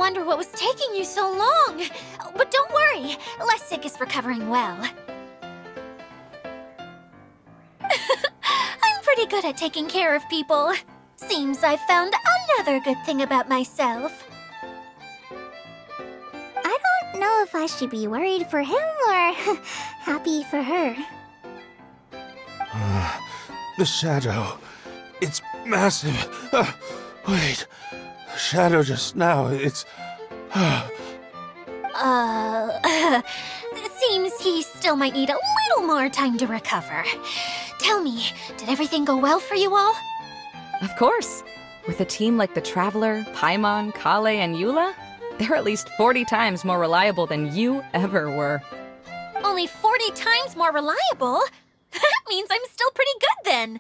wonder what was taking you so long. But don't worry, Lessig is recovering well. I'm pretty good at taking care of people. Seems I've found another good thing about myself. I don't know if I should be worried for him or happy for her. The shadow. It's massive. Wait. The shadow just now, it's... It seems he still might need a little more time to recover. Tell me, did everything go well for you all? Of course. With a team like the Traveler, Paimon, Kale, and Eula, they're at least 40 times more reliable than you ever were. Only 40 times more reliable? That means I'm still pretty good then.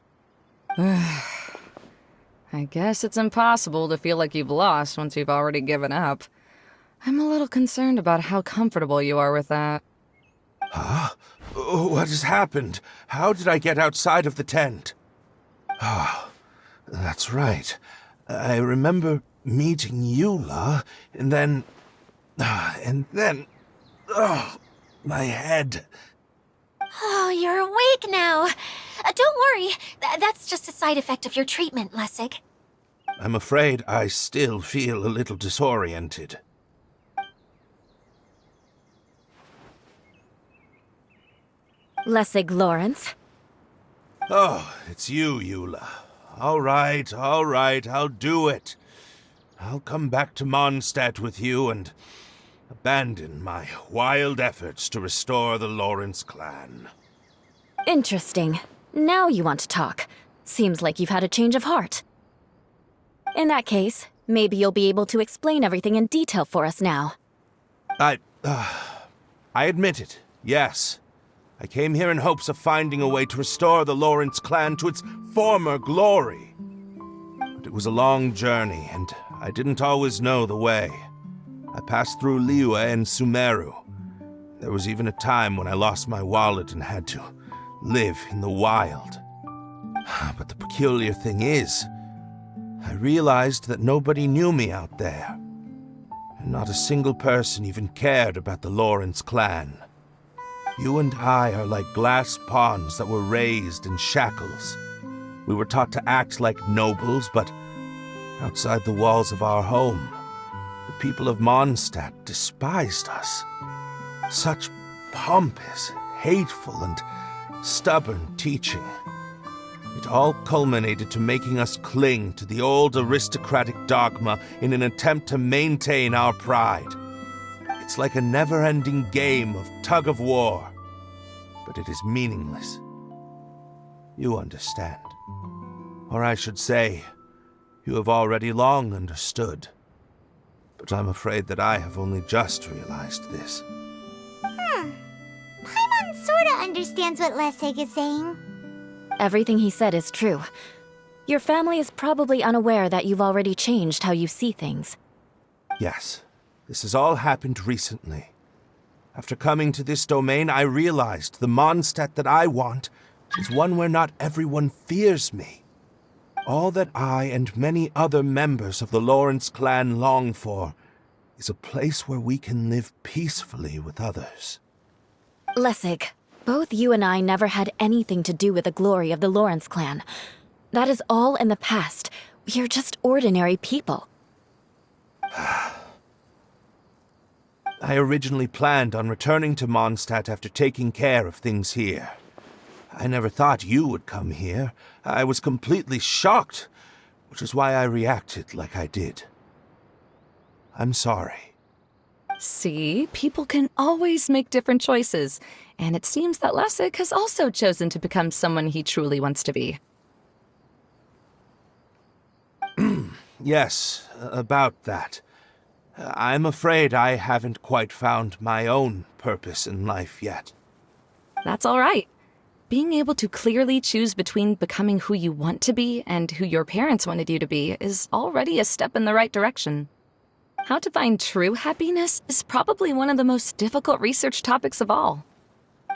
I guess it's impossible to feel like you've lost once you've already given up. I'm a little concerned about how comfortable you are with that. Huh? What has happened? How did I get outside of the tent? Ah, that's right. I remember meeting Eula, and then... Oh, my head. Oh, you're awake now. Don't worry, that's just a side effect of your treatment, Lessig. I'm afraid I still feel a little disoriented. Lessig Lawrence. Oh, it's you, Eula. All right, I'll do it. I'll come back to Mondstadt with you and abandon my wild efforts to restore the Lawrence clan. Interesting. Now you want to talk. Seems like you've had a change of heart. In that case, maybe you'll be able to explain everything in detail for us now. I admit it, yes. I came here in hopes of finding a way to restore the Lawrence clan to its former glory. But it was a long journey, and I didn't always know the way. I passed through Liyue and Sumeru. There was even a time when I lost my wallet and had to live in the wild. But the peculiar thing is, I realized that nobody knew me out there. And not a single person even cared about the Lawrence clan. You and I are like glass pawns that were raised in shackles. We were taught to act like nobles, but outside the walls of our home, the people of Mondstadt despised us. Such pompous, hateful, and stubborn teaching. It all culminated to making us cling to the old aristocratic dogma in an attempt to maintain our pride. It's like a never-ending game of tug-of-war, but it is meaningless. You understand. Or I should say, you have already long understood. But I'm afraid that I have only just realized this. Paimon sorta understands what Lessig is saying. Everything he said is true. Your family is probably unaware that you've already changed how you see things. Yes, this has all happened recently. After coming to this domain, I realized the Mondstadt that I want is one where not everyone fears me. All that I and many other members of the Lawrence clan long for is a place where we can live peacefully with others. Lessig, both you and I never had anything to do with the glory of the Lawrence clan. That is all in the past. We are just ordinary people. I originally planned on returning to Mondstadt after taking care of things here. I never thought you would come here. I was completely shocked, which is why I reacted like I did. I'm sorry. See, people can always make different choices, and it seems that Lessig has also chosen to become someone he truly wants to be. Yes, about that. I'm afraid I haven't quite found my own purpose in life yet. That's all right. Being able to clearly choose between becoming who you want to be and who your parents wanted you to be is already a step in the right direction. How to find true happiness is probably one of the most difficult research topics of all.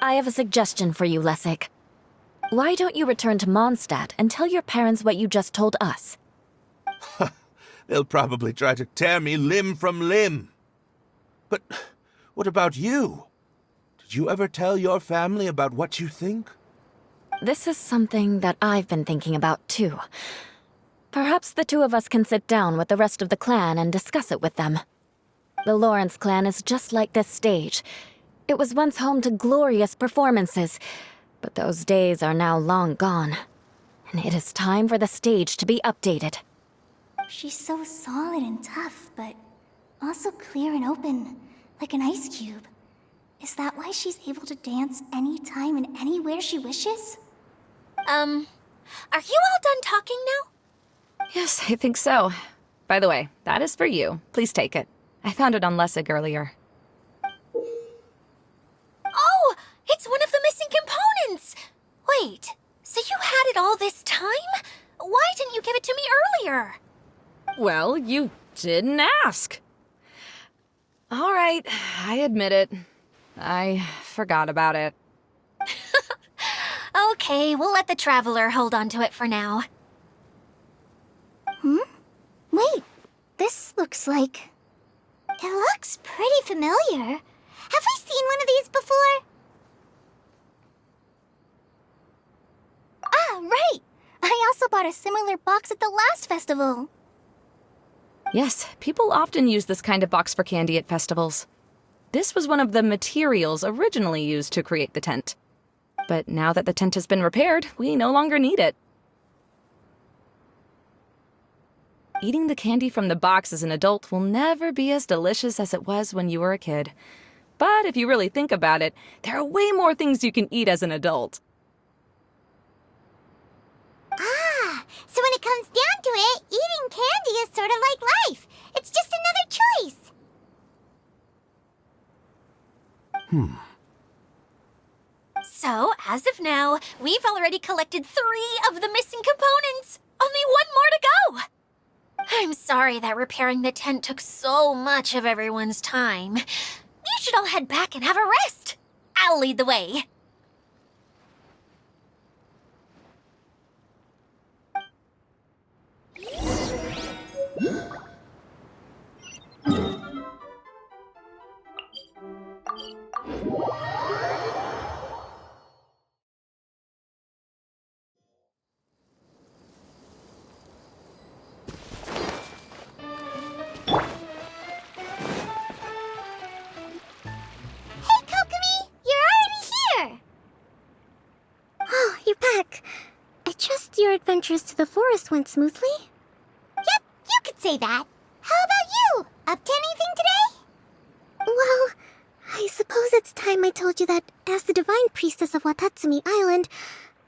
I have a suggestion for you, Lessig. Why don't you return to Mondstadt and tell your parents what you just told us? They'll probably try to tear me limb from limb. But what about you? Did you ever tell your family about what you think? This is something that I've been thinking about, too. Perhaps the two of us can sit down with the rest of the clan and discuss it with them. The Lawrence clan is just like this stage. It was once home to glorious performances, but those days are now long gone. And it is time for the stage to be updated. She's so solid and tough, but also clear and open, like an ice cube. Is that why she's able to dance anytime and anywhere she wishes? Are you all done talking now? Yes, I think so. By the way, that is for you. Please take it. I found it on Lessig earlier. Oh, it's one of the missing components! Wait, so you had it all this time? Why didn't you give it to me earlier? Well, you didn't ask. All right, I admit it. I forgot about it. Okay, we'll let the Traveler hold on to it for now. Wait, this looks like... It looks pretty familiar. Have we seen one of these before? Ah, right! I also bought a similar box at the last festival. Yes, people often use this kind of box for candy at festivals. This was one of the materials originally used to create the tent. But now that the tent has been repaired, we no longer need it. Eating the candy from the box as an adult will never be as delicious as it was when you were a kid. But if you really think about it, there are way more things you can eat as an adult. Ah, so when it comes down to it, eating candy is sort of like life. It's just another choice. So, as of now, we've already collected 3 of the missing components. Only 1 more to go. I'm sorry that repairing the tent took so much of everyone's time. You should all head back and have a rest. I'll lead the way. Hey, Kokomi! You're already here! Oh, you're back. I trust your adventures to the forest went smoothly? Yep, you could say that. How about you? Up to anything today? Well, I suppose it's time I told you that as the divine priestess of Watatsumi Island,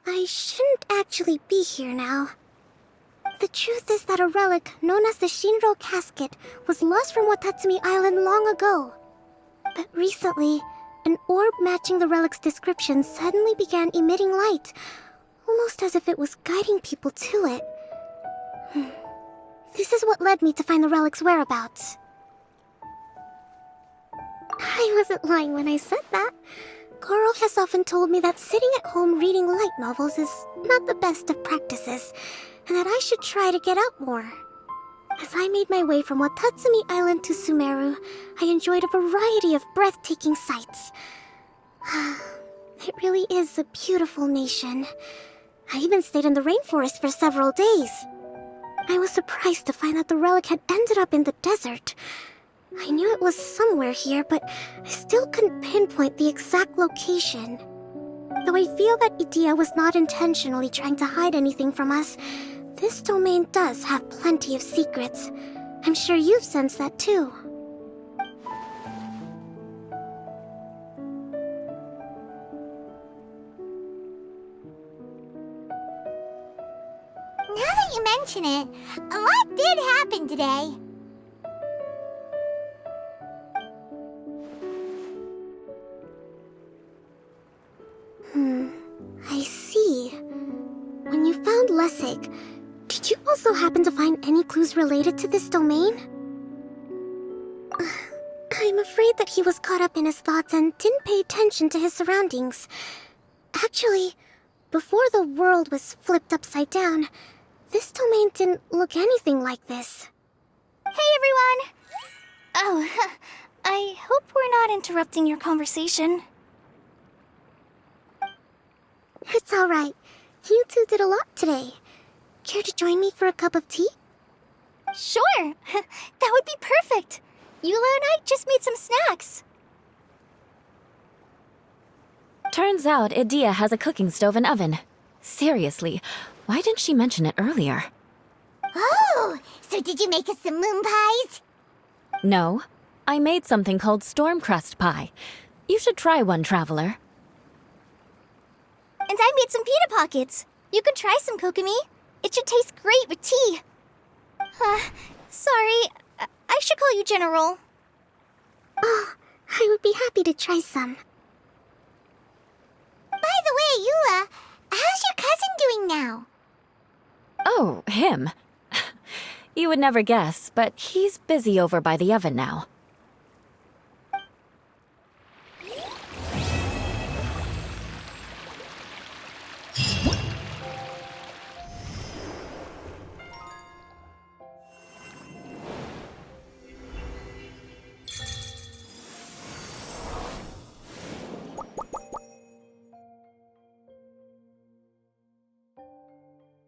I shouldn't actually be here now. The truth is that a relic known as the Shinro Casket was lost from Watatsumi Island long ago. But recently, an orb matching the relic's description suddenly began emitting light, almost as if it was guiding people to it. This is what led me to find the relic's whereabouts. I wasn't lying when I said that. Goro has often told me that sitting at home reading light novels is not the best of practices, and that I should try to get out more. As I made my way from Watatsumi Island to Sumeru, I enjoyed a variety of breathtaking sights. It really is a beautiful nation. I even stayed in the rainforest for several days. I was surprised to find that the relic had ended up in the desert. I knew it was somewhere here, but I still couldn't pinpoint the exact location. Though I feel that Idia was not intentionally trying to hide anything from us, this domain does have plenty of secrets. I'm sure you've sensed that too. Now that you mention it, a lot did happen today. I see. When you found Lessig, did you also happen to find any clues related to this domain? I'm afraid that he was caught up in his thoughts and didn't pay attention to his surroundings. Actually, before the world was flipped upside down, this domain didn't look anything like this. Hey, everyone! Oh, I hope we're not interrupting your conversation. It's all right. You two did a lot today. Care to join me for a cup of tea? Sure! That would be perfect! Eula and I just made some snacks. Turns out Idea has a cooking stove and oven. Seriously, why didn't she mention it earlier? Oh, so did you make us some moon pies? No, I made something called storm crust pie. You should try one, Traveler. And I made some pita pockets. You could try some, Kokomi. It should taste great with tea. Sorry, I should call you General. Oh, I would be happy to try some. By the way, Eula, how's your cousin doing now? Oh, him. You would never guess, but he's busy over by the oven now.